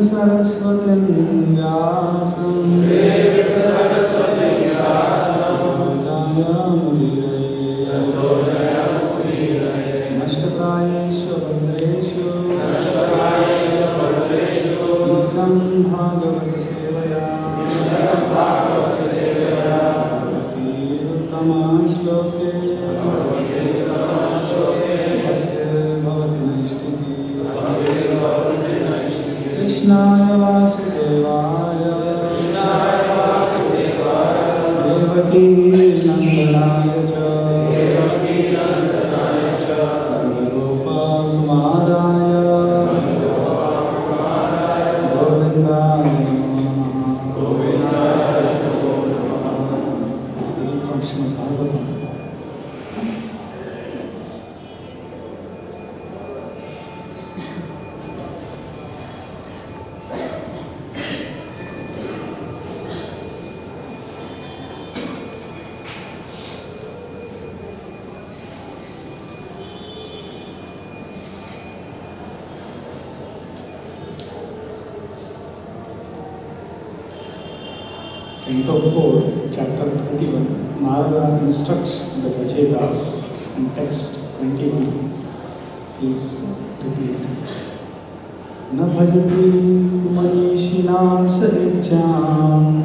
Saraswati नंदनाय च नंदगोपकुमाराय गोविंदाय नमो नमः। From Srimad Bhagavatam. Canto 4, chapter 31, Narada instructs the Rachetas in text 21. Please repeat. Na bhajati manishinam sahijam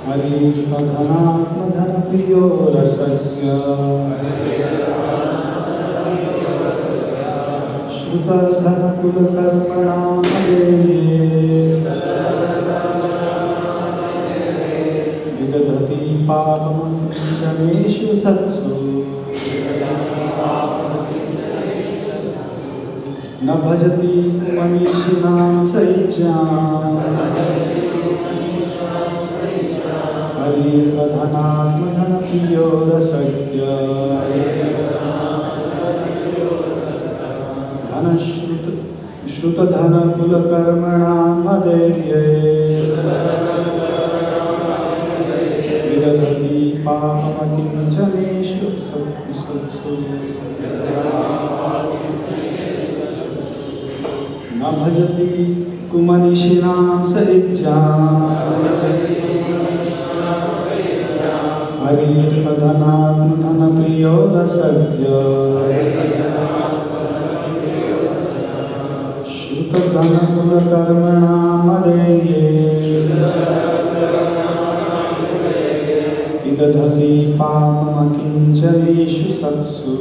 Hari adhanatma dhana priyo rasagya Shruta dhana kula karmanam Vidadhati papam janeshu satsu Na bhajati manishinam saijam Hari adhanatma dhana priyo rasagya Dhana Shruta dhana kula karmanam aderye Vidadhati papam janeshu satsu Na bhajati kumanishinam saijam Hari adhanatma dhana priyo rasagya Shruta dhana kula karmanam aderye Vidadhati papam janeshu satsu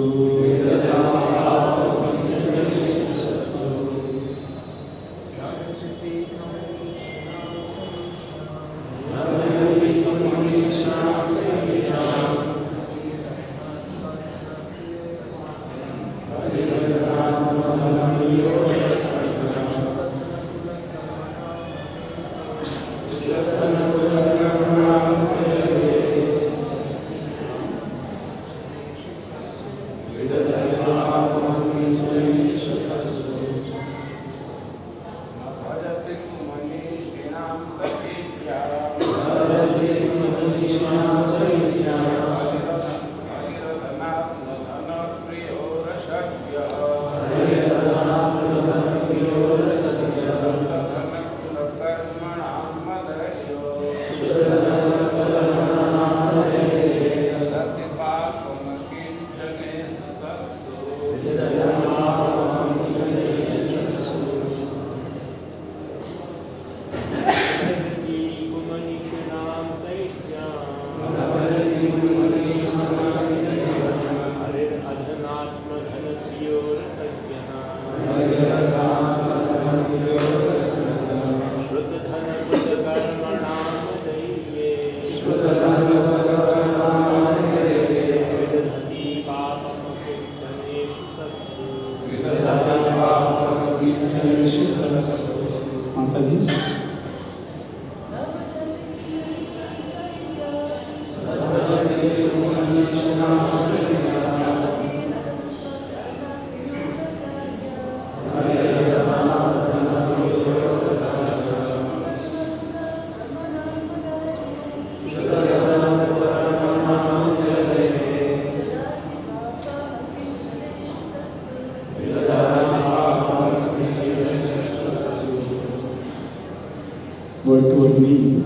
Word meaning.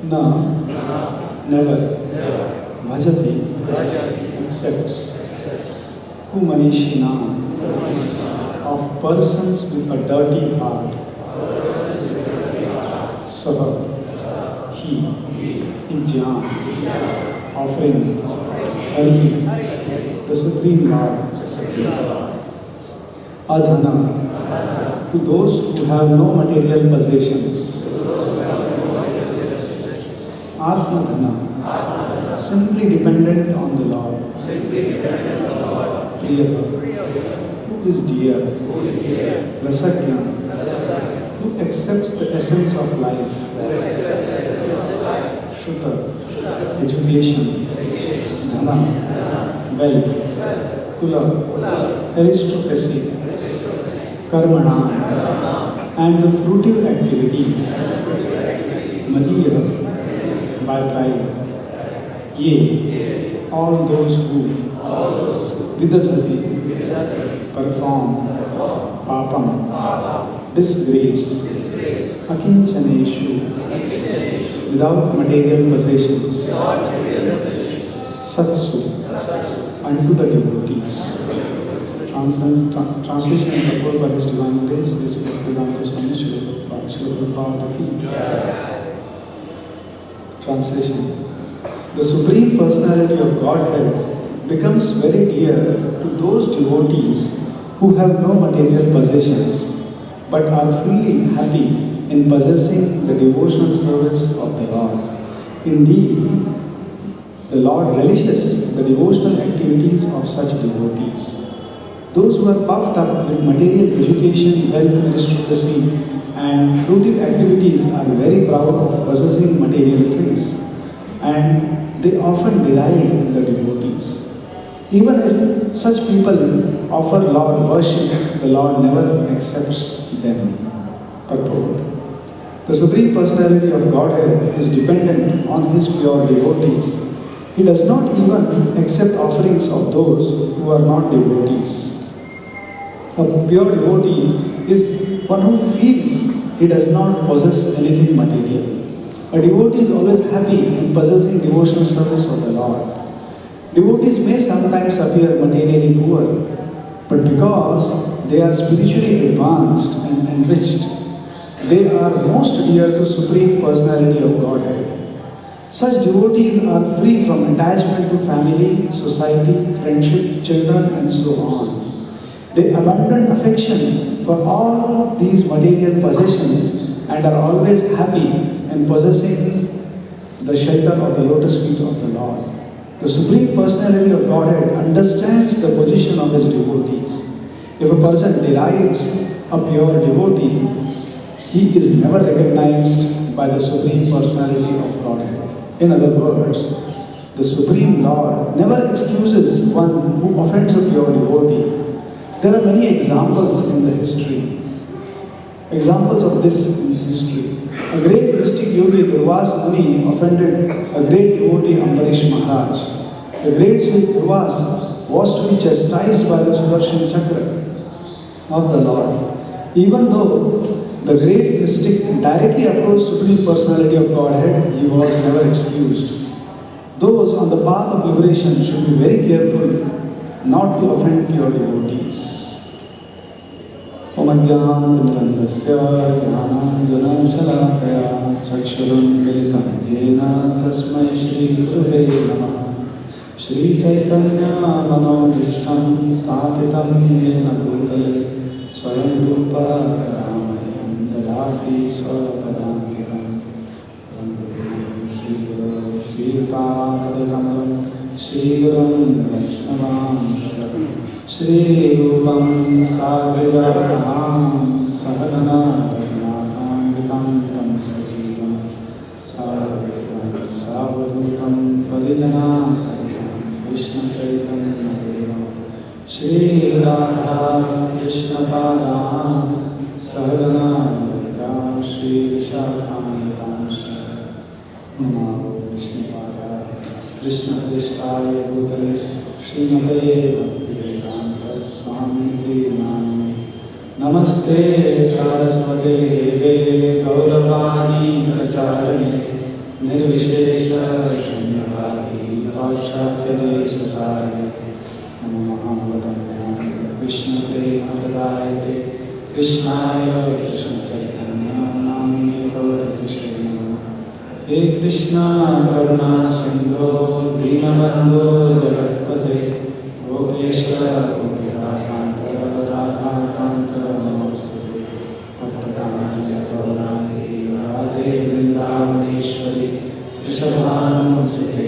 Na, never. Bhajati, accepts. Kumanishina, of persons with a dirty heart. Saha, he, Ijjan, offering. Hari, the Supreme Lord. Adhana, to those who have no material possessions. Atmadhana, simply dependent on the Lord. Priya, who is dear. Rasagya, who accepts the essence of life. Shruta, education. Dhana, wealth. Kula, aristocracy. Karmana, and the fruitive activities. Madhya, by pride. Ye, all those who. Vidadhati, perform. Papam, disgrace. Akinchaneshu, without material possessions. Satsu, unto the devotees. Translation and purport by His Divine Grace is Bhaktivedanta Swami Srila Prabhupada Ki. Translation. The Supreme Personality of Godhead becomes very dear to those devotees who have no material possessions but are fully happy in possessing the devotional service of the Lord. Indeed, the Lord relishes the devotional activities of such devotees. Those who are puffed up with material education, wealth, aristocracy, and fruitive activities are very proud of possessing material things, and they often deride the devotees. Even if such people offer Lord worship, the Lord never accepts them. Purport. The Supreme Personality of Godhead is dependent on His pure devotees. He does not even accept offerings of those who are not devotees. A pure devotee is one who feels he does not possess anything material. A devotee is always happy in possessing devotional service of the Lord. Devotees may sometimes appear materially poor, but because they are spiritually advanced and enriched, they are most dear to Supreme Personality of Godhead. Such devotees are free from attachment to family, society, friendship, children, and so on. They abandon affection for all these material possessions and are always happy in possessing the shelter of the lotus feet of the Lord. The Supreme Personality of Godhead understands the position of His devotees. If a person derides a pure devotee, he is never recognized by the Supreme Personality of Godhead. In other words, the Supreme Lord never excuses one who offends a pure devotee. There are many examples in the history. Examples of this in history. A great mystic yogi, Durvas Muni, offended a great devotee, Ambarish Maharaj. The great sage Durvas was to be chastised by the Sudarshan Chakra of the Lord. Even though the great mystic directly approached Supreme Personality of Godhead, he was never excused. Those on the path of liberation should be very careful not to offend pure devotees. Om Adhyanamirandasya Jnananjana Shalakaya Chakshurunmilitam Yena Tasmai Shri Gurave Namaha. Shri Chaitanya Manodrishtam Sthapitam Yena Bhutale Swayam Rupa Kadamahyam Dadati Swapadantikam Vande Shri Guru Shri Padakamalam Shri Gurum Vaishnavam Shri Rupam Sagrajatam Sahagana Raghunatham Tam Sajivam Sadhaitam Savadutam Parijana Sahitam Vishnu Chaitanya Shri Radha Krishna Padam Sahagana Lalita Shri Vishakhantam Namo Vishnu Pada Krishna Krishnaya Bhutale Srimate Bhaktivedanta Swami Name Namaste Saraswate Deve Gauravani Pracharane Nirvishesha Shunyavadi Paushatya Deshakarane Namo Mahavadanya Krishna Prema Pradayate Krishnaya Krishna Chaitanya Namine Gaurati Srinama He Krishna Karuna Sindho Dinabandho Jagatpate Gopeshwara Gopika Kanta Radha Kanta Namaste वृषभानुसुते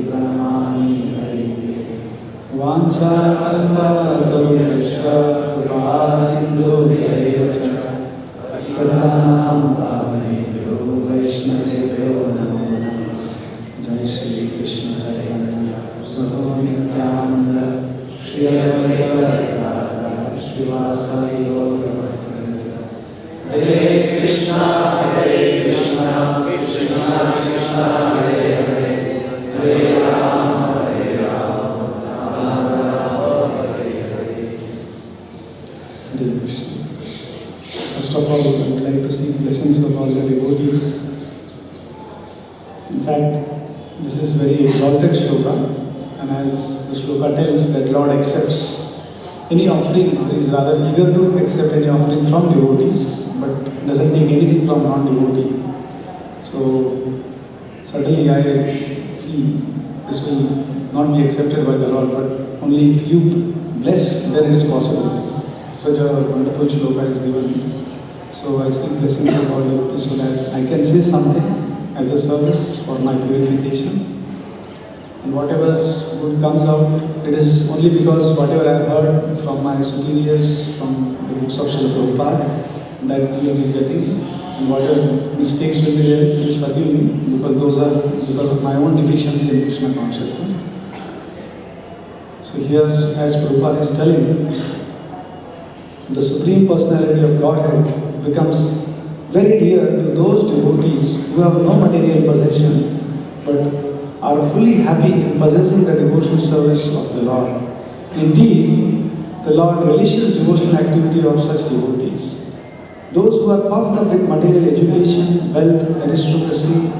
प्रणमामि हरिप्रिये वाञ्छाकल्पतरुभ्यश्च कृपा सिन्धुभ्यैव च पतितानां पावनेभ्यो वैष्णवेभ्यो नमो नमः। जय श्री कृष्ण चैतन्य प्रभु नित्यानंद श्री अद्वैत गदाधर श्रीवासादि गौर भक्तवृंद। हरे Krishna Krishna Krishna Hare Hare Hare Ram Ram Ram Hare Hare. Hare Krishna. First of all, I would like to seek blessings of all the devotees. In fact, this is very exalted shloka, and as the shloka tells that Lord accepts any offering, or is rather eager to accept any offering from devotees, but doesn't take anything from non-devotee. So certainly I feel this will not be accepted by the Lord, but only if you bless, then it is possible. Such a wonderful shloka is given. So I seek blessings of all devotees so that I can say something as a service for my purification. And whatever good comes out, it is only because whatever I have heard from my superiors, from the books of Srila Prabhupada, that you will be getting. And whatever mistakes will be there, please forgive me, because those are because of my own deficiency in Krishna consciousness. So here, as Prabhupada is telling, the Supreme Personality of Godhead becomes very dear to those devotees who have no material possession, but are fully happy in possessing the devotional service of the Lord. Indeed, the Lord relishes devotional activity of such devotees. Those who are puffed up with material education, wealth, aristocracy,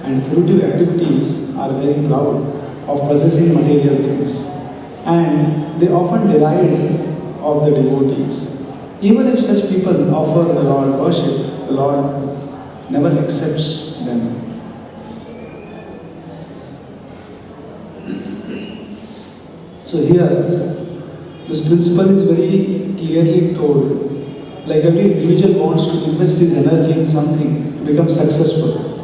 and fruitive activities are very proud of possessing material things, and they often deride of the devotees. Even if such people offer the Lord worship, the Lord never accepts them. So here, this principle is very clearly told. Like every individual wants to invest his energy in something to become successful.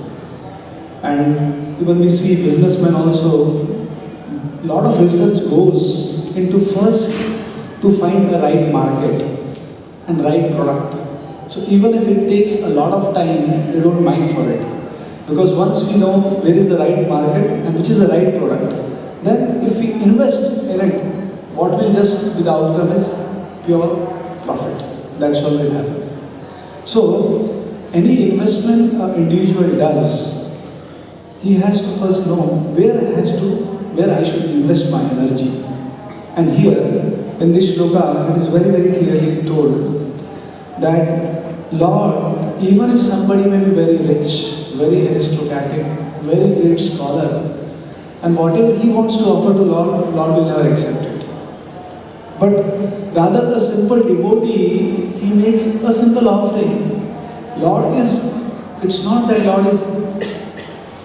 And even we see businessmen also, a lot of research goes into first to find a right market and right product. So even if it takes a lot of time, they don't mind for it. Because once we know where is the right market and which is the right product, then if we invest in it, what will just be the outcome is pure profit. That's all will happen. So any investment an individual does, he has to first know where I should invest my energy. And here, in this shloka, it is very, very clearly told that Lord, even if somebody may be very rich, very aristocratic, very great scholar, and whatever he wants to offer to Lord, Lord will never accept it. But rather a simple devotee, he makes a simple offering. It's not that Lord is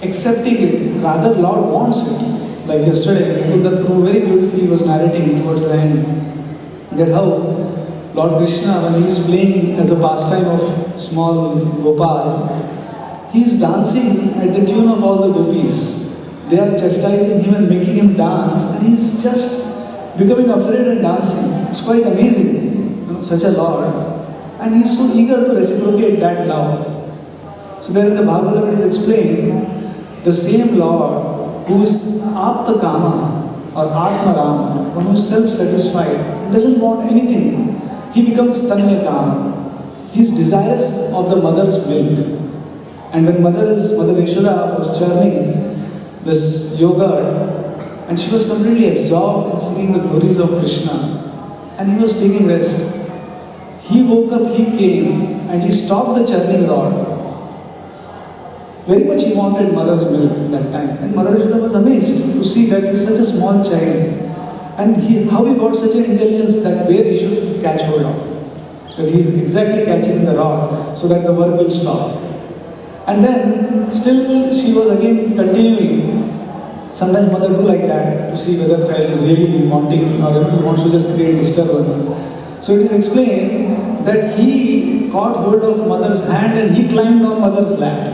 accepting it, rather Lord wants it. Like yesterday, Mukundan Prabhu very beautifully was narrating towards the end that how Lord Krishna, when he is playing as a pastime of small Gopal, he is dancing at the tune of all the gopis. They are chastising him and making him dance, and he is just becoming afraid and dancing. It's quite amazing, such a Lord. And he is so eager to reciprocate that love. So there in the Bhagavatam it is explained, the same Lord who is Apta Kama or Atma Rama, one who is self-satisfied, doesn't want anything. He becomes Tanya Kama. He is desirous of the mother's milk. And when Mother Yashoda was churning this yogurt, and she was completely absorbed in singing the glories of Krishna, and he was taking rest. He woke up, he came, and he stopped the churning rod. Very much he wanted mother's milk at that time. And Mother Yashoda was amazed to see that he is such a small child. And how he got such an intelligence that where he should catch hold of. That he is exactly catching the rod so that the work will stop. And then still she was again continuing. Sometimes mother do like that to see whether child is really wanting or if he wants to just create disturbance. So it is explained that he caught hold of mother's hand and he climbed on mother's lap.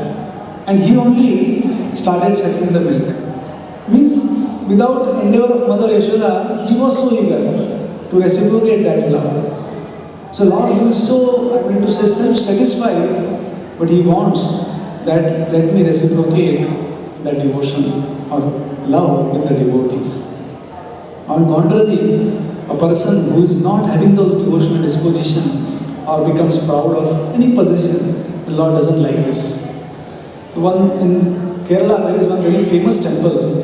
And he only started sucking the milk. Means, without endeavor of Mother Yashoda, he was so eager to reciprocate that love. So Lord, who is so, I mean to say, self-satisfied, but he wants that let me reciprocate the devotion or love with the devotees. On contrary, a person who is not having those devotional disposition or becomes proud of any possession, the Lord doesn't like this. So one in Kerala, there is one very famous temple,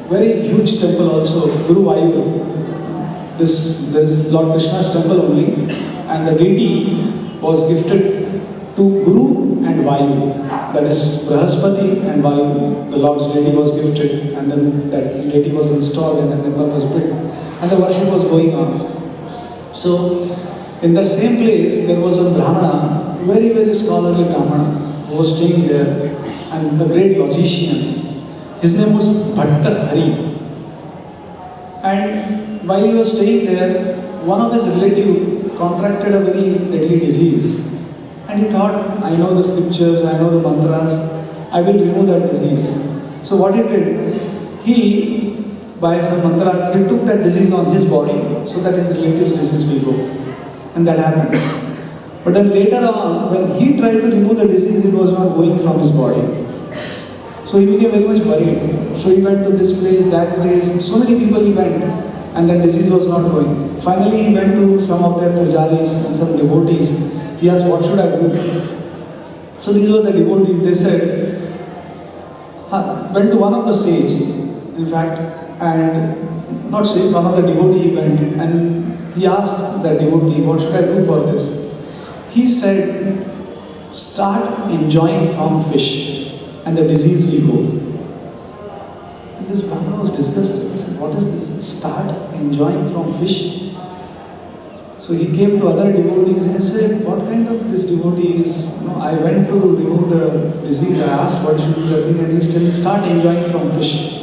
very huge temple also, Guru Vayur. This is Lord Krishna's temple only, and the deity was gifted to Guru and Vayu. That is Brahaspati and Vayu. The Lord's deity was gifted, and then that deity was installed, and the temple was built, and the worship was going on. So, in the same place, there was a Brahmana, very scholarly Brahmana, who was staying there, and a great logician. His name was Bhatta Hari. And while he was staying there, one of his relatives contracted a very deadly disease. And he thought, I know the scriptures, I know the mantras, I will remove that disease. So what he did, he, by some mantras, he took that disease on his body so that his relative's disease will go. And that happened. But then later on, when he tried to remove the disease, it was not going from his body. So he became very much worried. So he went to this place, that place, so many people he went, and that disease was not going. Finally, he went to some of their pujaris and some devotees. He asked, what should I do? So these were the devotees. They said, went to one of the sage, in fact, and not sage, one of the devotee went, and he asked the devotee, what should I do for this? He said, start enjoying from fish, and the disease will go. And this Brahmana was disgusted. He said, what is this? Start enjoying from fish. So he came to other devotees and he said, what kind of this devotee is? I went to remove the disease. I asked what should be the thing, and he's telling, start enjoying from fish.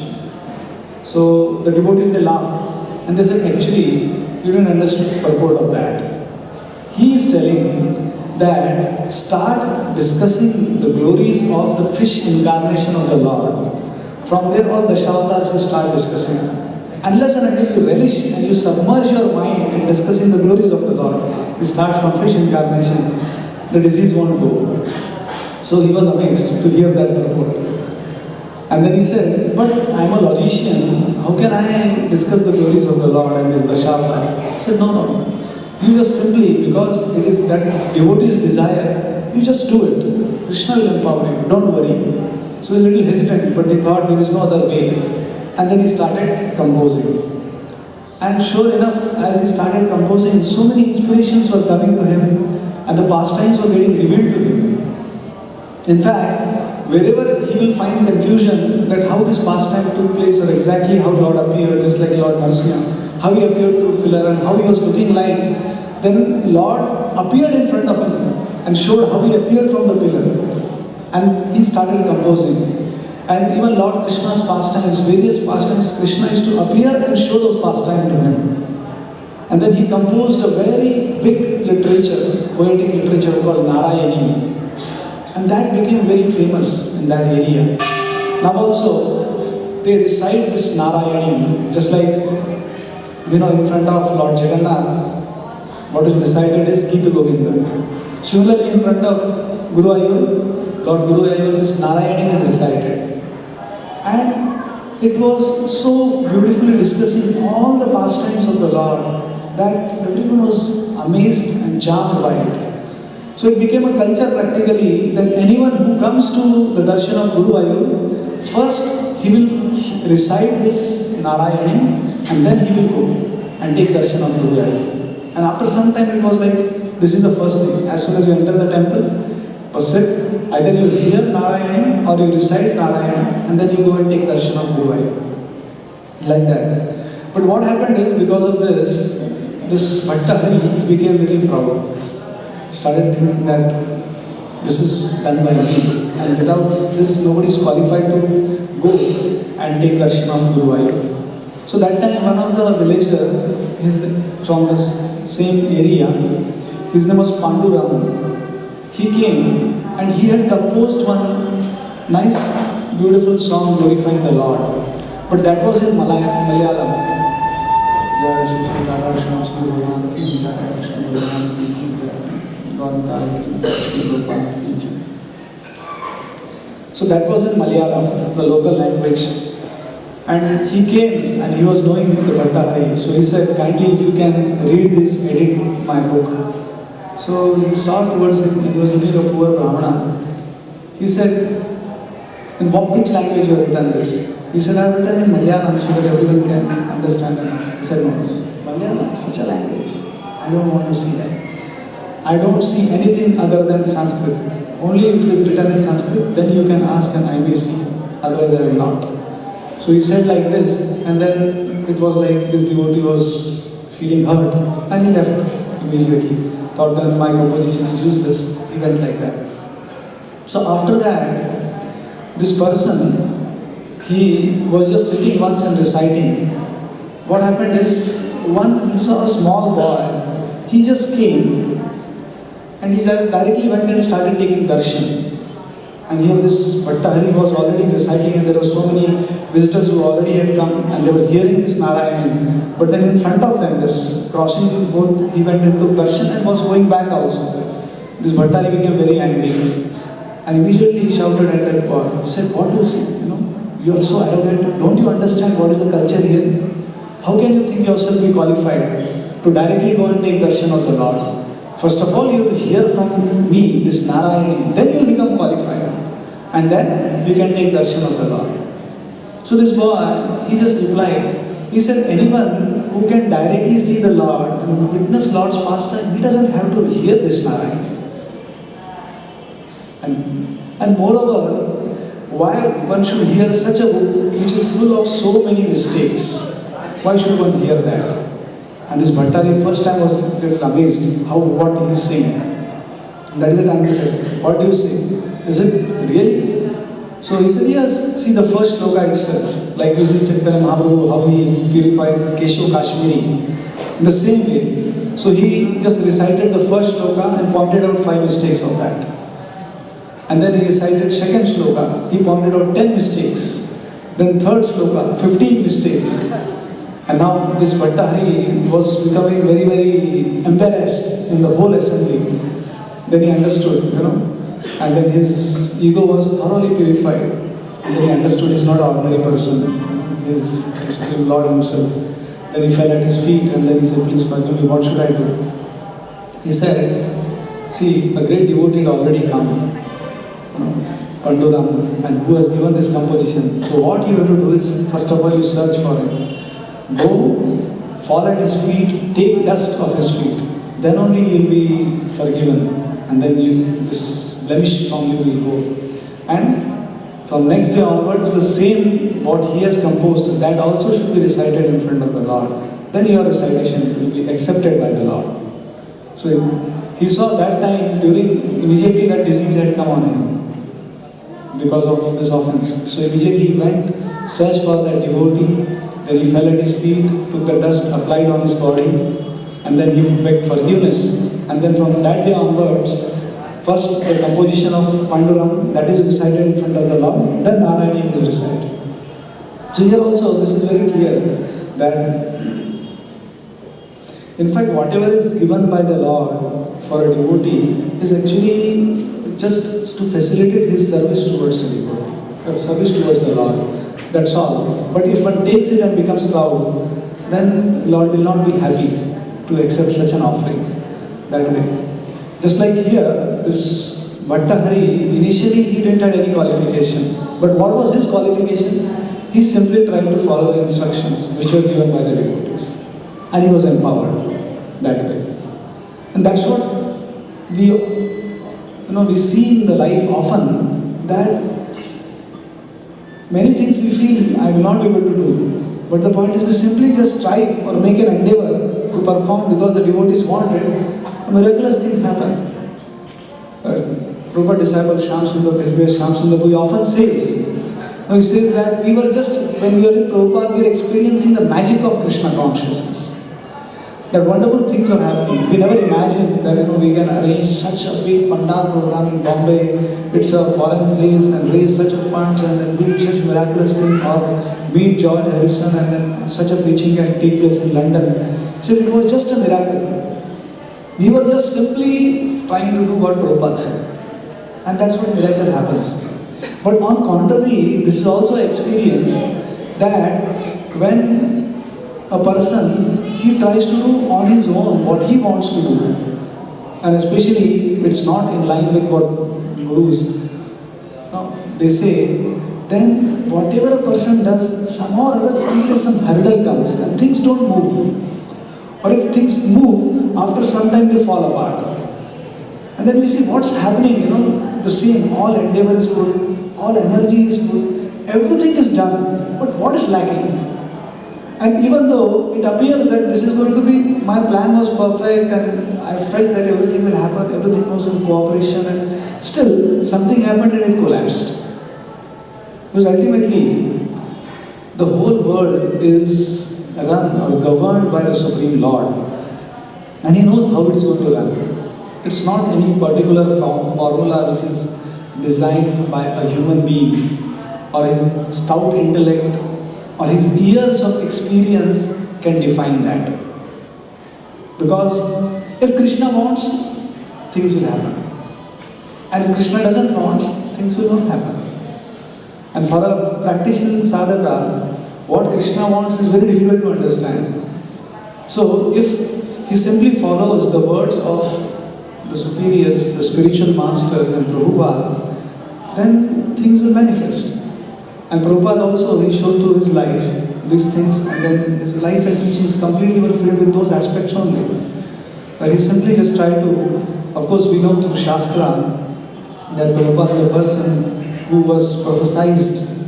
So the devotees, they laughed. And they said, actually, you didn't understand the purport of that. He is telling that start discussing the glories of the fish incarnation of the Lord. From there, all the Dashavatars will start discussing. Unless and until you relish and you submerge your mind in discussing the glories of the Lord, you start from fish incarnation, the disease won't go. So he was amazed to hear that purport. And then he said, but I am a logician, how can I discuss the glories of the Lord and this Dashavatars? He said, no. You just simply, because it is that devotee's desire, you just do it. Krishna will empower you, don't worry. So he was a little hesitant, but they thought there is no other way. And then he started composing. And sure enough, as he started composing, so many inspirations were coming to him, and the pastimes were getting revealed to him. In fact, wherever he will find confusion that how this pastime took place or exactly how Lord appeared, just like Lord Narasimha, how he appeared through filler and how he was looking like, then Lord appeared in front of him and showed how he appeared from the pillar. And he started composing. And even Lord Krishna's pastimes, various pastimes, Krishna used to appear and show those pastimes to him. And then he composed a very big literature, poetic literature called Narayani. And that became very famous in that area. Now also, they recite this Narayani, just like, in front of Lord Jagannath, what is recited is Gita Govinda. Similarly, in front of Guru Ayur, Lord Guru Ayur, this Narayani is recited. And it was so beautifully discussing all the pastimes of the Lord that everyone was amazed and charmed by it. So it became a culture practically that anyone who comes to the darshan of Guru Ayur, first he will recite this Narayani and then he will go and take darshan of Guru Ayur. And after some time it was like, this is the first thing. As soon as you enter the temple, either you hear Narayani or you recite Narayani and then you go and take darshan of Guru Ayur. Like that. But what happened is, because of this Bhattahari became very proud. Started thinking that this is done by me, and without this nobody is qualified to go and take darshan of Guru Ayur. So that time one of the villagers from this same area, his name was Panduram. He came and he had composed one nice beautiful song glorifying the Lord. But that was in Malayalam. Jai Shri Shri Radha Shyam Shri Bhagavan Ki Jai, Shri Bhagavan Ji Ki Jai, Gautam Ki Shri Gopal Ki Jai. So that was in Malayalam, the local language. And he came and he was knowing the Bhattahari. So he said, kindly if you can read this, edit my book. So he saw towards him and he was looking at a poor Brahmana. He said, in which language you have written this? He said, I have written in Malayalam so that everyone can understand it. He said, no, Malayalam is such a language. I don't want to see that. I don't see anything other than Sanskrit. Only if it is written in Sanskrit, then you can ask and I may see. Otherwise I will not. So he said like this, and then it was like this devotee was feeling hurt and he left immediately. Thought that my composition is useless. He went like that. So after that, this person, he was just sitting once and reciting. What happened is, he saw a small boy, he just came and he just directly went and started taking darshan. And here this Bhattahari was already reciting and there were so many visitors who already had come and they were hearing this Narayan. But then in front of them, this crossing both, he went and took darshan and was going back also. This Bhattahari became very angry. And immediately he shouted at that boy. He said, what do you say? You are so arrogant. Don't you understand what is the culture here? How can you think yourself be qualified to directly go and take darshan of the Lord? First of all, you will hear from me, this Narayan, then you will become qualified. And then you can take darshan of the Lord. So this boy, he just replied. He said, anyone who can directly see the Lord and witness Lord's pastime, he doesn't have to hear this Narayan. And moreover, why one should hear such a book which is full of so many mistakes? Why should one hear that? And this Bhattari first time was a little amazed what he is saying. That is the time he said, what do you say? Is it really? So he said, yes, see the first sloka itself, like you see Chaitanya Mahaprabhu, how he purified Keshav Kashmiri. In the same way. So he just recited the first sloka and pointed out 5 mistakes of that. And then he recited second sloka, he pointed out 10 mistakes. Then third sloka, 15 mistakes. And now this Bhattahari was becoming very, very embarrassed in the whole assembly. Then he understood, and then his ego was thoroughly purified. And then he understood he's not an ordinary person, he's the Lord himself. Then he fell at his feet and then he said, please forgive me, what should I do? He said, see, a great devotee had already come. Panduram, and who has given this composition. So what you have to do is, first of all, you search for him. Go, fall at his feet, take dust off his feet. Then only you will be forgiven. And then this blemish from you will go. And from next day onwards, the same what he has composed, that also should be recited in front of the Lord. Then your recitation will be accepted by the Lord. So he saw that time, immediately that disease had come on him. Because of this offense. So immediately he went, searched for that devotee, then he fell at his feet, took the dust, applied on his body, and then he begged forgiveness. And then from that day onwards, first the composition of Panduram, that is recited in front of the Lord, then Narayani is recited. So here also, this is very clear that, in fact, whatever is given by the Lord for a devotee is actually just to facilitate his service towards the devotee, service towards the Lord. That's all. But if one takes it and becomes proud, then Lord will not be happy to accept such an offering that way. Just like here, this Bhattahari, initially he didn't have any qualification. But what was his qualification? He simply tried to follow the instructions which were given by the devotees. And he was empowered that way. And that's what we see in the life often, that many things we feel I will not be able to do. But the point is, we simply just strive or make an endeavor to perform because the devotees want it. Miraculous things happen. Prabhupada disciple Shyam Sundar Prabhu often says, he says that when we were in Prabhupada, we were experiencing the magic of Krishna consciousness. that wonderful things are happening. We never imagined that we can arrange such a big pandal program in Bombay. It's a foreign place and raise such a funds and then do such miraculous thing, or meet George Harrison and then such a preaching can take place in London. So it was just a miracle. We were just simply trying to do what Prabhupada said, and that's what miracle happens. But on contrary, this is also an experience that when a person, he tries to do on his own what he wants to do, and especially if it's not in line with what gurus, they say, then whatever a person does, somehow or other, some hurdle comes and things don't move. Or if things move, after some time they fall apart. And then we see what's happening, the same, all endeavor is put, all energy is put, everything is done, but what is lacking? And even though it appears that this is going to be, my plan was perfect and I felt that everything will happen, everything was in cooperation, and still something happened and it collapsed. Because ultimately, the whole world is run or governed by the Supreme Lord, and He knows how it is going to run. It's not any particular formula which is designed by a human being or his stout intellect or his years of experience can define that. Because if Krishna wants, things will happen. And if Krishna doesn't want, things will not happen. And for a practitioner sadhaka, what Krishna wants is very difficult to understand. So if he simply follows the words of the superiors, the spiritual master and Prabhupada, then things will manifest. And Prabhupada also, he showed through his life these things, and then his life and teachings completely were filled with those aspects only. But he simply just tried to, of course we know through Shastra that Prabhupada is a person who was prophesied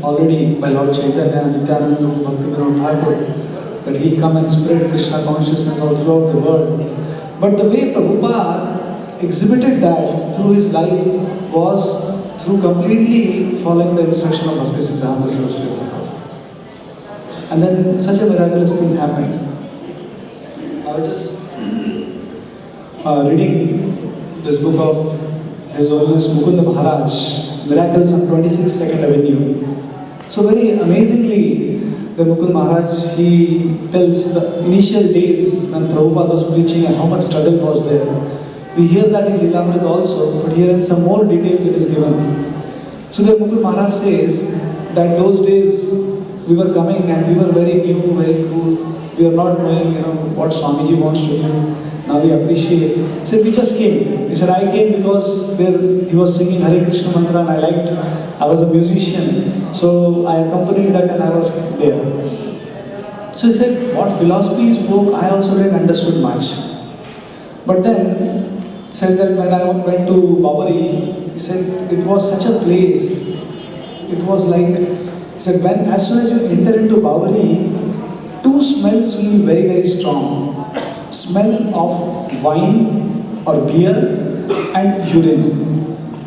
already by Lord Chaitanya, Nityananda, Bhaktivinoda Thakur, that he'll come and spread Krishna consciousness all throughout the world. But the way Prabhupada exhibited that through his life was through completely following the instruction of Bhaktisiddhanta Saraswati Thakur. And then such a miraculous thing happened. I was just reading this book of His Holiness Mukunda Maharaj, Miracles on 26th 2nd Avenue. So very amazingly, the Mukunda Maharaj, he tells the initial days when Prabhupada was preaching and how much struggle was there. We hear that in Lilamrit also, but here in some more details it is given. So the Mukunda Maharaj says that those days we were coming and we were very new, very cool. We were not knowing, what Swamiji wants to do. Now we appreciate. He said, we just came. He said, I came because there he was singing Hare Krishna mantra and I liked. I was a musician, so I accompanied that and I was there. So he said, what philosophy he spoke, I also didn't understood much. But then, he said that when I went to Babari, he said, it was such a place. It was like, he said, as soon as you enter into Babari, two smells will be very, very strong. Smell of wine or beer and urine.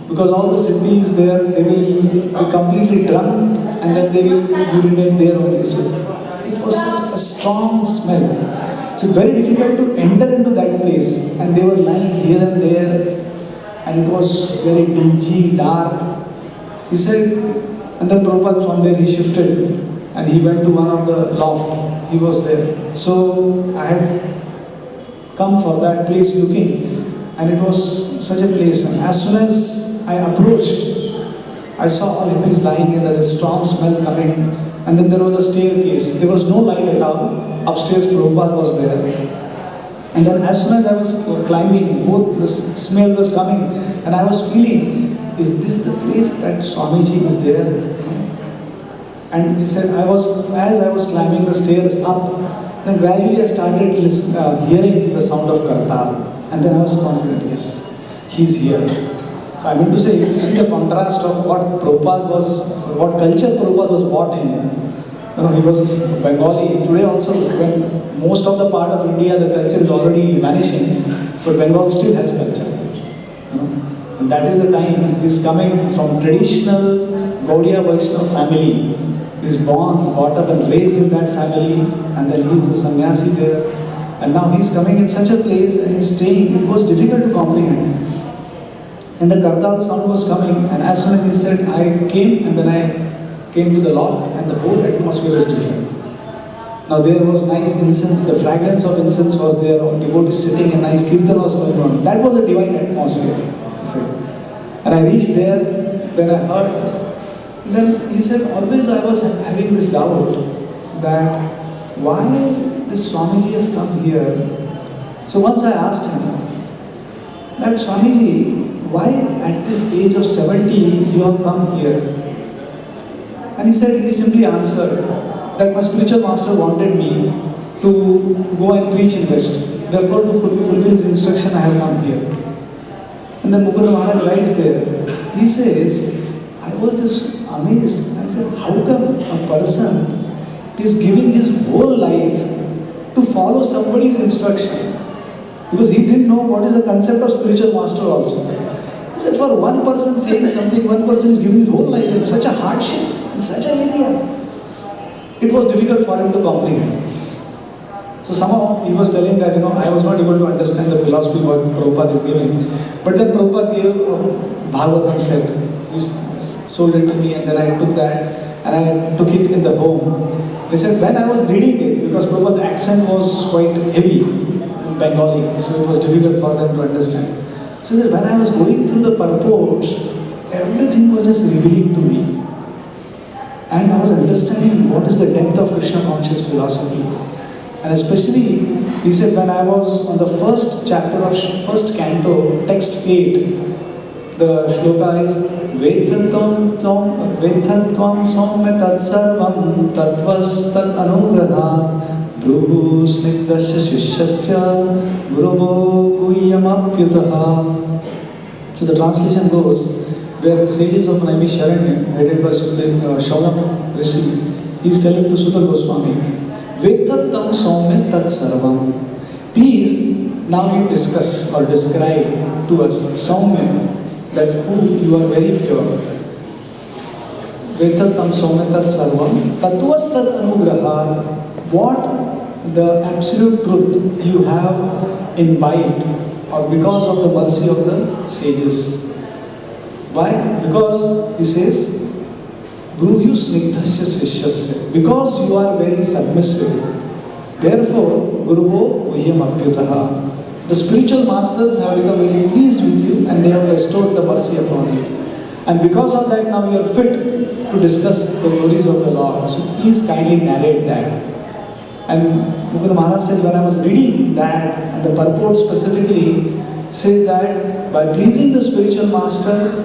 Because all those hippies there, they will be completely drunk and then they will urinate there only. So it was such a strong smell. So very difficult to enter into that place. And they were lying here and there and it was very dingy, dark. He said, and then Prabhupada from there he shifted and he went to one of the loft. He was there. So I had come for that place looking, and it was such a place. And as soon as I approached, I saw all hippies lying in there, a strong smell coming, and then there was a staircase. There was no light at all. Upstairs, Prabhupada was there. And then as soon as I was climbing, both the smell was coming, and I was feeling, is this the place that Swamiji is there? And he said, as I was climbing the stairs up, then gradually I started hearing the sound of Kartal. And then I was confident, yes, he's here. So I mean to say, if you see the contrast of what Prabhupada was, what culture Prabhupada was brought in, he was Bengali. Today also, when most of the part of India, the culture is already vanishing, but Bengal still has culture. And that is the time he's coming from traditional Gaudiya Vaishnava family. He's born, brought up and raised in that family, and then he's a sannyasi there. And now he's coming in such a place and he's staying. It was difficult to comprehend. And the Kardal sound was coming, and as soon as he said, I came, and then I came to the loft, and the whole atmosphere was different. Now there was nice incense, the fragrance of incense was there, devotees sitting, and nice kirtan was going on. That was a divine atmosphere, he said. And I reached there, then I heard. Then he said, always I was having this doubt that why this Swamiji has come here. So once I asked him, that Swamiji, why at this age of 70 you have come here? And he said, he simply answered that my spiritual master wanted me to go and preach in West. Therefore, to fulfill his instruction, I have come here. And then Mukunda Maharaj writes there, he says, I was just amazed. I said, how come a person is giving his whole life to follow somebody's instruction? Because he didn't know what is the concept of spiritual master also. He said, for one person saying something, one person is giving his whole life in such a hardship, in such an area. It was difficult for him to comprehend. So somehow he was telling that, I was not able to understand the philosophy what Prabhupada is giving. But then Prabhupada gave a Bhagavatam set. He sold it to me, and then I took that and I took it in the home. He said, when I was reading it, because Prabhupada's accent was quite heavy in Bengali, so it was difficult for them to understand. So he said, when I was going through the purport, everything was just revealing to me. And I was understanding what is the depth of Krishna conscious philosophy. And especially, he said, when I was on the first chapter of first canto, text 8, the shloka is Vetatvam Soumya Tat Sarvam Tatvas Tat Anugrahā Bruhu Snigdasya Shishyasya Guruvo Guhyamapyutaha. So the translation goes, where the sages of Naimisharanya, headed by Shaunak Rishi, he is telling to Sutta Goswami, Vetattam Soumya Tat Sarvam. Please, now you discuss or describe to us Soumya, that who you are very pure. Vetattam Soumya Tat Sarvam Tatvas Tat Anugrahā. What the absolute truth you have imbibed, or because of the mercy of the sages. Why? Because he says, Bruhu Snigdasya Sishyasya. Because you are very submissive. Therefore, Guruvo Guhyamapyutaha. The spiritual masters have become very pleased with you and they have bestowed the mercy upon you. And because of that, now you are fit to discuss the glories of the Lord. So please kindly narrate that. And Mukunda Maharaj says, when I was reading that, and the purport specifically says that by pleasing the spiritual master,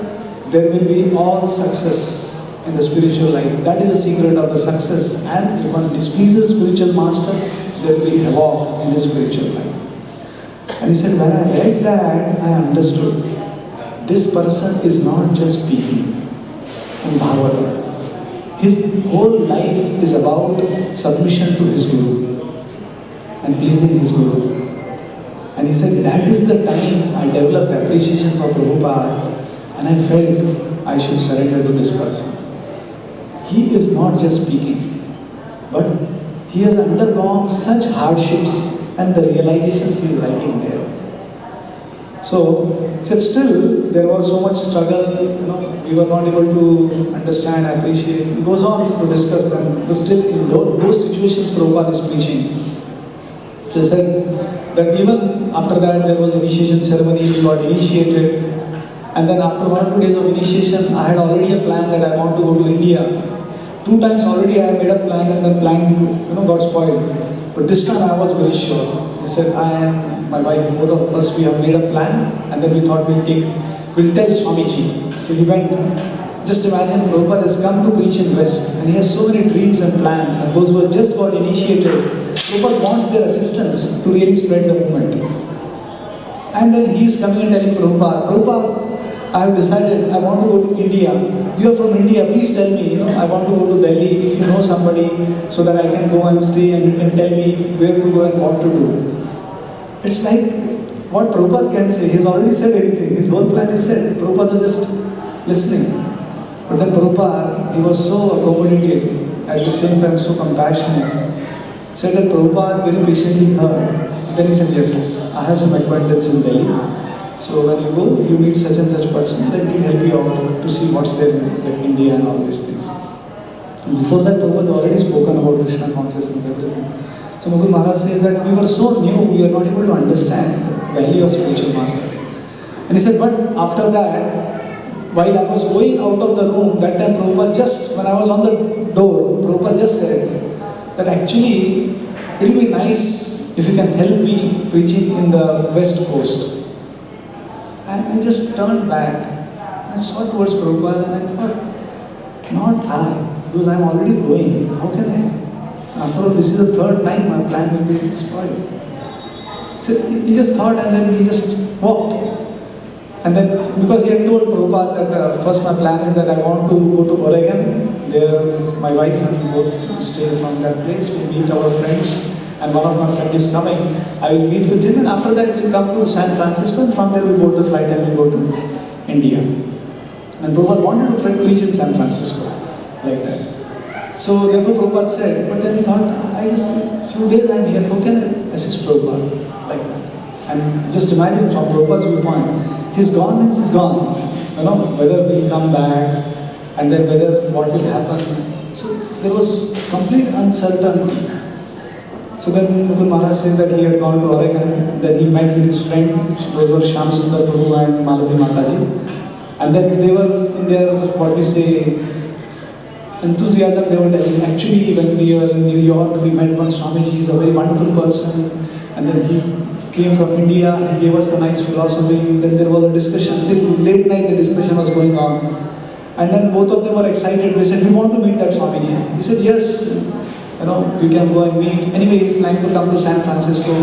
there will be all success in the spiritual life. That is the secret of the success. And if one displeases spiritual master, there will be havoc in the spiritual life. And he said, when I read that, I understood. This person is not just speaking in Bhagavatam. His whole life is about submission to his Guru and pleasing his Guru. And he said, that is the time I developed appreciation for Prabhupada. And I felt I should surrender to this person. He is not just speaking, but he has undergone such hardships and the realizations he is writing there. So, still there was so much struggle, we were not able to understand, appreciate. He goes on to discuss them, but still in those situations Prabhupada is preaching. So he said that even after that there was initiation ceremony, we got initiated. And then after 1 or 2 days of initiation, I had already a plan that I want to go to India. 2 times already I made a plan and the plan got spoiled. But this time I was very sure. He said, I and my wife, both of us, we have made a plan and then we thought we'll tell Swamiji. So he went. Just imagine Prabhupada has come to preach in West and he has so many dreams and plans, and those who have just got initiated, Prabhupada wants their assistance to really spread the movement. And then he is coming and telling Prabhupada, I have decided I want to go to India. You are from India, please tell me, I want to go to Delhi if you know somebody so that I can go and stay and you can tell me where to go and what to do. It's like what Prabhupada can say. He's already said everything. His whole plan is said. Prabhupada was just listening. But then Prabhupada, he was so accommodative, at the same time so compassionate. Said that Prabhupada very patiently heard. Then he said, yes, yes, I have some acquaintance in Delhi. So when you go, you meet such and such person, then he'll help you out to see what's there in like India and all these things. And before that, Prabhupada already spoken about Krishna consciousness and everything. So Mukund Maharaj says that we were so new, we were not able to understand the value of spiritual master. And he said, but after that, while I was going out of the room, that time Prabhupada just, when I was on the door, Prabhupada just said that actually it will be nice if you can help me preaching in the West Coast. And I just turned back, I saw towards Prabhupada and I thought, not I, because I'm already going, how can I? After all, this is the third time my plan will be spoiled. So he just thought and then he just walked. And then, because he had told Prabhupada that first my plan is that I want to go to Oregon. There, my wife and both stay from that place. We meet our friends, and one of my friends is coming. I will meet with him, and after that we'll come to San Francisco, and from there we'll board the flight and we'll go to India. And Prabhupada wanted to preach in San Francisco, like that. So therefore Prabhupada said, but then he thought, I just, few days I'm here, how can I assist Prabhupada? Like that. And just imagine from Prabhupada's viewpoint, he's gone means he's gone. You know, whether we'll come back and then whether what will happen. So there was complete uncertainty. So then Mukund Maharaj said that he had gone to Oregon, then he met with his friend, those were Shyam Sundar Prabhu and Malati Mataji. And then they were in their, what we say, enthusiasm, they were telling, actually when we were in New York, we met one Swamiji, he's a very wonderful person. And then he came from India and gave us the nice philosophy. Then there was a discussion, till late night the discussion was going on. And then both of them were excited. They said, we want to meet that Swamiji. He said, yes, you know, you can go and meet. Anyway, he's planning to come to San Francisco.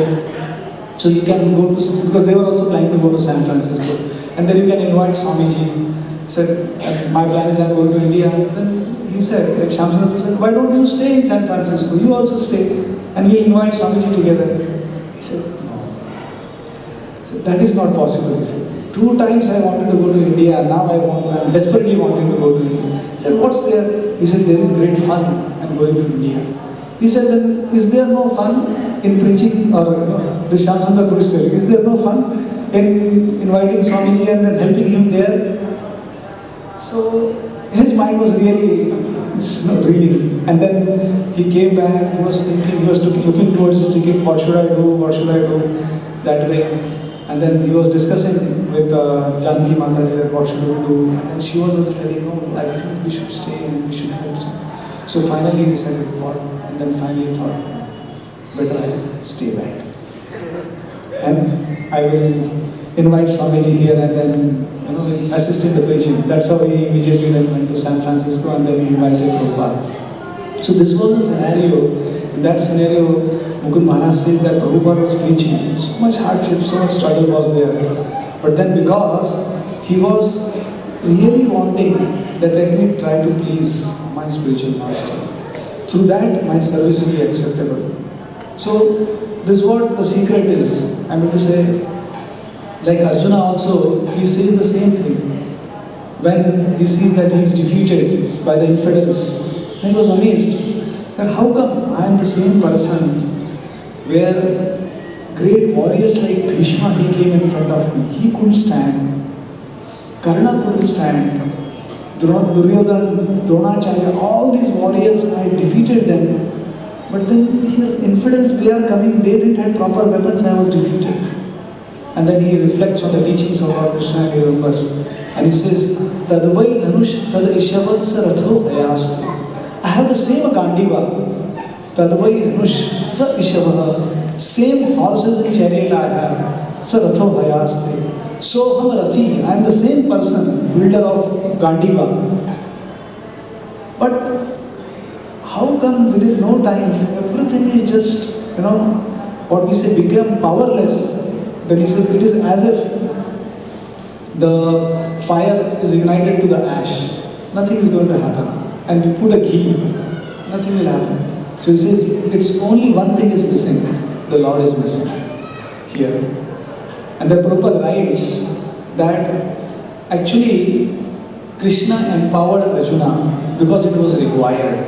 So you can go to, because they were also planning to go to San Francisco. And then you can invite Swamiji. He said, my plan is I'm going to India. Then he said, like Shyam Sundar said, why don't you stay in San Francisco? You also stay. And we'll invite Swamiji together. He said, so that is not possible, he said. 2 times I wanted to go to India, now I'm desperately wanting to go to India. He said, what's there? He said, there is great fun in going to India. He said, then is there no fun in preaching, or the Shyam Sundar Prabhu story, is there no fun in inviting Swamiji and then helping him there? So his mind was really reeling. And then he came back, he was thinking, he was looking towards his ticket, what should I do, that way. And then he was discussing with Janki Mataji, what should we do? And then she was also telling, no, I think we should stay and we should help. So finally he decided what, and then finally thought, better I stay back. And I will invite Swamiji here and then assist in the preaching. That's how he immediately then went to San Francisco and then he invited Prabhupada. So this was the scenario. In that scenario, Mukund Maharaj says that Prabhupada was preaching. So much hardship, so much struggle was there. But then because he was really wanting that let me try to please my spiritual master. Through that, my service will be acceptable. So this is what the secret is. I mean to say, like Arjuna also, he says the same thing. When he sees that he is defeated by the infidels, he was amazed that how come I am the same person where great warriors like Bhishma, he came in front of me, he couldn't stand. Karna couldn't stand. Duryodhana, Dronacharya, all these warriors, I defeated them. But then here, infidels, they are coming, they didn't have proper weapons, I was defeated. And then he reflects on the teachings of Lord Krishna and he remembers. And he says, Tadvai dhanush tad ishavatsa ratho hayastu. I have the same Gandiva. Tadvai dhanush sa ishavaha. Same horses and chariot I have. Sa ratho hayaste. So ham rathi. I am the same person, builder of Gandiva. But how come within no time everything is just, what we say, become powerless? Then he says, it is as if the fire is ignited to the ash. Nothing is going to happen. And we put a key, nothing will happen. So he says, it's only one thing is missing. The Lord is missing here. And the Prabhupada writes that actually Krishna empowered Arjuna because it was required.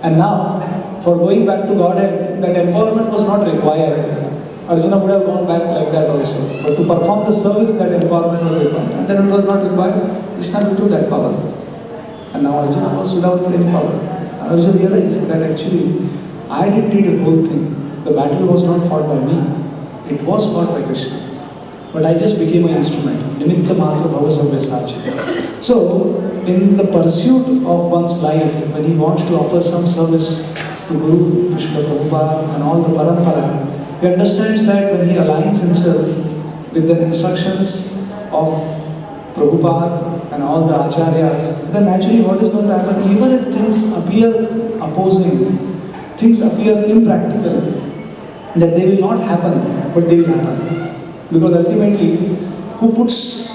And now, for going back to Godhead, that empowerment was not required. Arjuna would have gone back like that also. But to perform the service, that empowerment was required. And then it was not required, Krishna withdrew that power. And now Arjuna was without any power. And Arjuna realized that actually, I didn't need the whole thing. The battle was not fought by me. It was fought by Krishna. But I just became an instrument. Nimitta matra bhava sabyasachi. So, in the pursuit of one's life, when he wants to offer some service to Guru, to Srila Prabhupada and all the parampara, he understands that when he aligns himself with the instructions of Prabhupada and all the acharyas, then naturally what is going to happen, even if things appear opposing, things appear impractical, that they will not happen, but they will happen. Because ultimately, who puts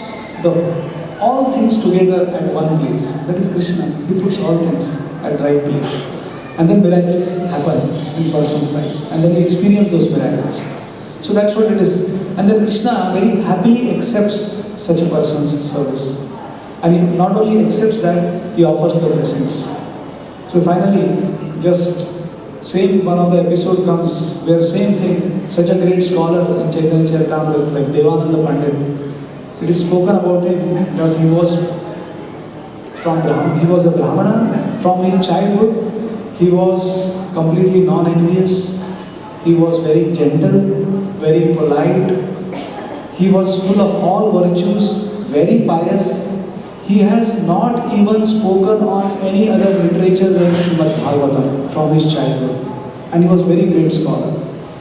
all things together at one place? That is Krishna. He puts all things at right place. And then miracles happen in person's life. And then he experiences those miracles. So that's what it is. And then Krishna very happily accepts such a person's service. And he not only accepts that, he offers the blessings. So finally, just same one of the episode comes where same thing, such a great scholar in Chaitanya Charitamrita like Devananda Pandit. It is spoken about him that he was a Brahmana. From his childhood, he was completely non-envious. He was very gentle, very polite. He was full of all virtues, very pious. He has not even spoken on any other literature than Srimad Bhagavatam from his childhood. And he was very great scholar.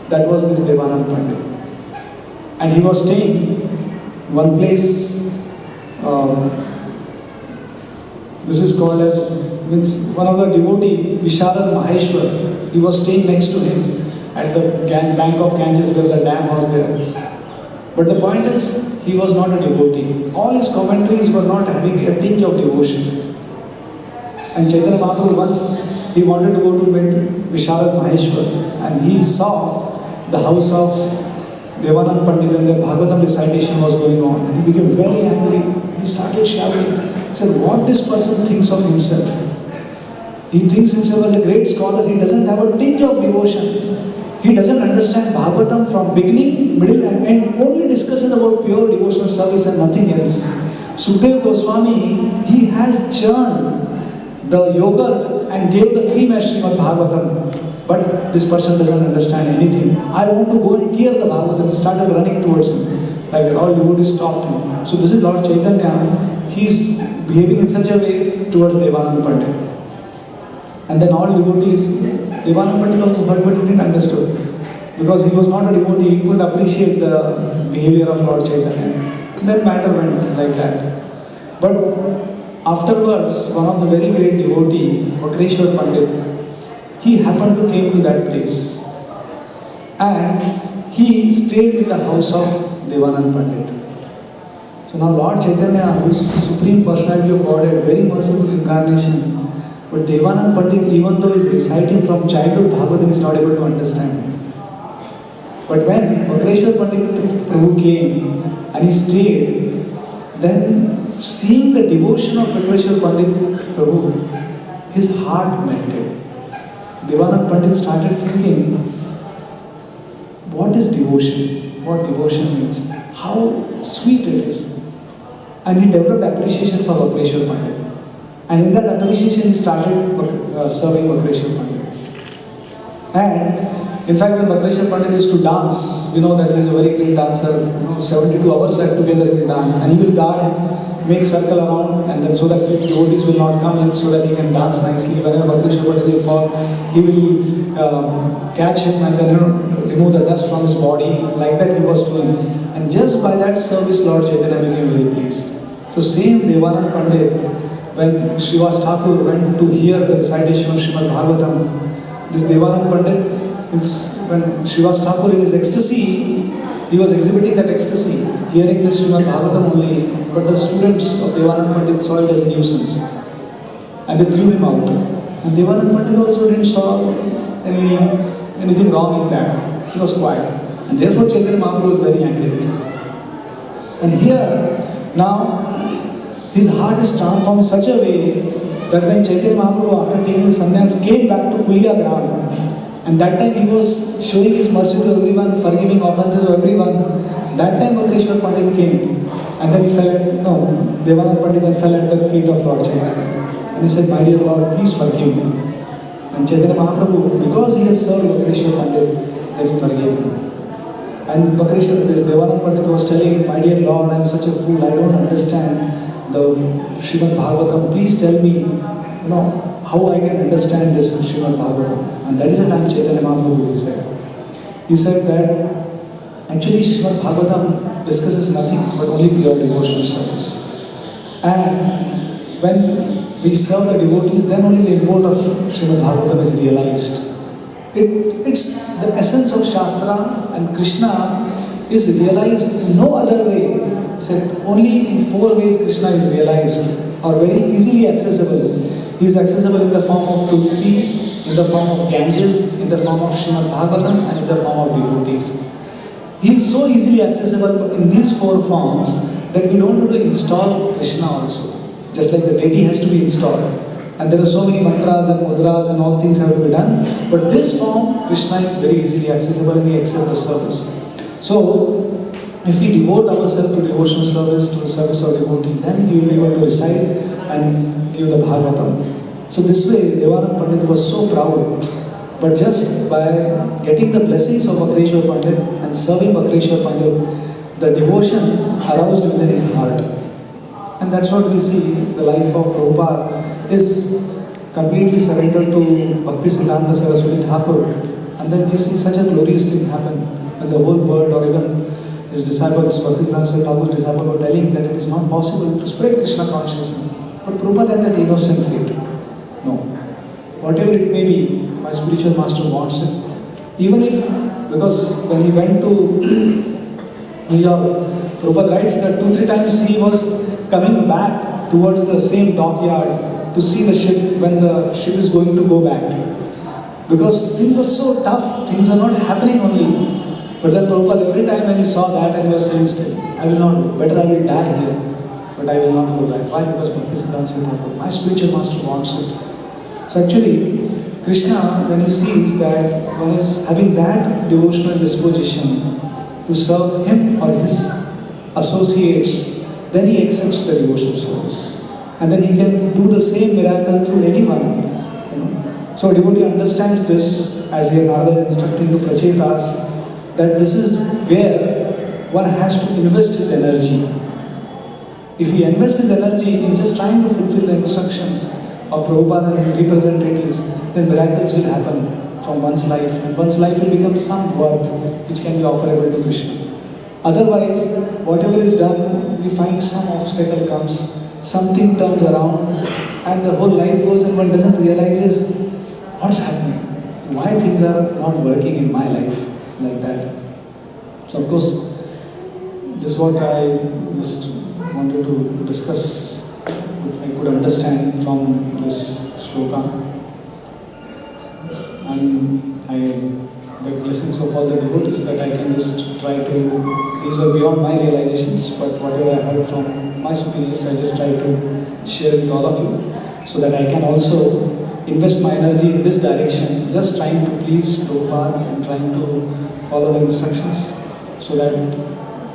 That was this Devanand Pandit. And he was staying one place, this is called as, one of the devotee, Visharad Maheshwar, he was staying next to him at the bank of Ganges where the dam was there. But the point is, he was not a devotee. All his commentaries were not having a tinge of devotion. And Chaitanya Mahaprabhu once, he wanted to go to meet Visharad Maheshwar, and he saw the house of Devanand Pandit and the Bhagavatam recitation was going on. And he became very angry. He started shouting. He said, what this person thinks of himself? He thinks himself as a great scholar. He doesn't have a tinge of devotion. He doesn't understand Bhagavatam from beginning, middle and end, only discusses about pure devotional service and nothing else. Sukdev Goswami, he has churned the yogurt and gave the cream as Srimad Bhagavatam. But this person doesn't understand anything. I want to go and clear the Bhagavatam. He started running towards him. Like that, all devotees stopped him. So this is Lord Chaitanya. He's behaving in such a way towards Devanand Pandit. And then all devotees, Devanand Pandit also heard, but he didn't understand. Because he was not a devotee, he couldn't appreciate the behavior of Lord Chaitanya. Then matter went like that. But afterwards, one of the very great devotee, Vakreshwar Pandit, he happened to came to that place. And he stayed in the house of Devanand Pandit. So now Lord Chaitanya, who is Supreme Personality of Godhead, very merciful incarnation, but Devanand Pandit, even though he is reciting from childhood Bhagavatam, is not able to understand. But when Vakreshwar Pandit Prabhu came and he stayed, then seeing the devotion of Vakreshwar Pandit Prabhu, his heart melted. Devanand Pandit started thinking, what is devotion? What devotion means? How sweet it is. And he developed appreciation for Vakreshwar Pandit. And in that appreciation, he started serving Vakreshwar Pandit. And in fact, when Vakreshwar Pandit used to dance, we know that he is a very great dancer. 72 hours together he will dance, and he will guard him, make circle around, and then so that devotees will not come in, so that he can dance nicely. Whenever Vakreshwar Pandit will fall, he will catch him and then remove the dust from his body. Like that he was doing. And just by that service, Lord Chaitanya became very pleased. So same Devanand Pandit, when Srivas Thakur went to hear the recitation of Srimad Bhagavatam, this Devanand Pandit, when Srivas Thakur in his ecstasy, he was exhibiting that ecstasy, hearing the Srimad Bhagavatam only, but the students of Devanand Pandit saw it as a nuisance. And they threw him out. And Devanand Pandit also didn't saw anything wrong in that. He was quiet. And therefore Chaitanya Mahaprabhu was very angry with him. And here, now, his heart is transformed in such a way that when Chaitanya Mahaprabhu, after taking sannyas, came back to Kulia Gram, And that time he was showing his mercy to everyone, forgiving offenses of everyone. That time Vakreshwar Pandit came, and then he fell at, no, Devanand Pandit then fell at the feet of Lord Chaitanya. And he said, my dear Lord, please forgive me. And Chaitanya Mahaprabhu, because he has served Vakreshwar Pandit, then he forgave him. And Vakreshwar, this Devanand Pandit was telling, my dear Lord, I am such a fool, I don't understand the Srimad Bhagavatam. Please tell me, how I can understand this Srimad Bhagavatam. And that is the time Chaitanya Mahaprabhu he said that actually Srimad Bhagavatam discusses nothing but only pure devotional service. And when we serve the devotees, then only the import of Srimad Bhagavatam is realized. It's the essence of Shastra, and Krishna is realized in no other way. Said only in 4 ways Krishna is realized, or very easily accessible. He is accessible in the form of Tulsi, in the form of Ganges, in the form of Srimad Bhagavatam, and in the form of devotees. He is so easily accessible in these 4 forms that we don't have to install Krishna also. Just like the deity has to be installed. And there are so many mantras and mudras and all things have to be done. But this form, Krishna is very easily accessible and he accepts the service. So, if we devote ourselves to devotional service, to the service of devotee, then we will be able to recite and give the Bhagavatam. So this way, Devanand Pandit was so proud. But just by getting the blessings of Vakreshwar Pandit and serving Vakreshwar Pandit, the devotion aroused within his heart. And that's what we see, the life of Prabhupada is completely surrendered to Bhakti Siddhanta Saraswati Thakur. And then you see such a glorious thing happen. And the whole world, or even his disciples, Bhakti Siddhanta Saraswati Thakur's disciples were telling that it is not possible to spread Krishna consciousness. But Prabhupada had that innocent faith. No. Whatever it may be, my spiritual master wants it. Even if, because when he went to New York, Prabhupada writes that 2-3 times he was coming back towards the same dockyard to see the ship when the ship is going to go back. Because things were so tough, things are not happening only. But then Prabhupada, every time when he saw that and he was saying still, I will not go, better I will die here, but I will not go back. Why? Because Bhakti Siddhanta Thakur, my spiritual master wants it. So actually, Krishna, when he sees that one is having that devotional disposition to serve him or his associates, then he accepts the devotional service. And then he can do the same miracle to anyone. So a devotee understands this, as here Narada is instructing to Prachetas, that this is where one has to invest his energy. If he invests his energy in just trying to fulfill the instructions of Prabhupada and his representatives, then miracles will happen from one's life, and one's life will become some worth which can be offerable to Krishna. Otherwise, whatever is done, we find some obstacle comes, something turns around, and the whole life goes and one doesn't realize what's happening, why things are not working in my life like that. So of course, this is what I just wanted to discuss, I could understand from this shloka. And I beg blessings of all the devotees that I can just try to, these were beyond my realizations, but whatever I heard from my superiors, I just try to share with all of you, so that I can also invest my energy in this direction, just trying to please Prabhupada and trying to follow the instructions, so that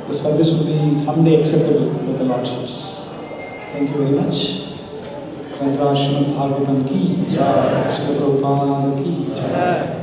the service will be someday acceptable with the Lordships. Thank you very much. Srimad Bhagavatam ki jai, Srila Prabhupada ki jai.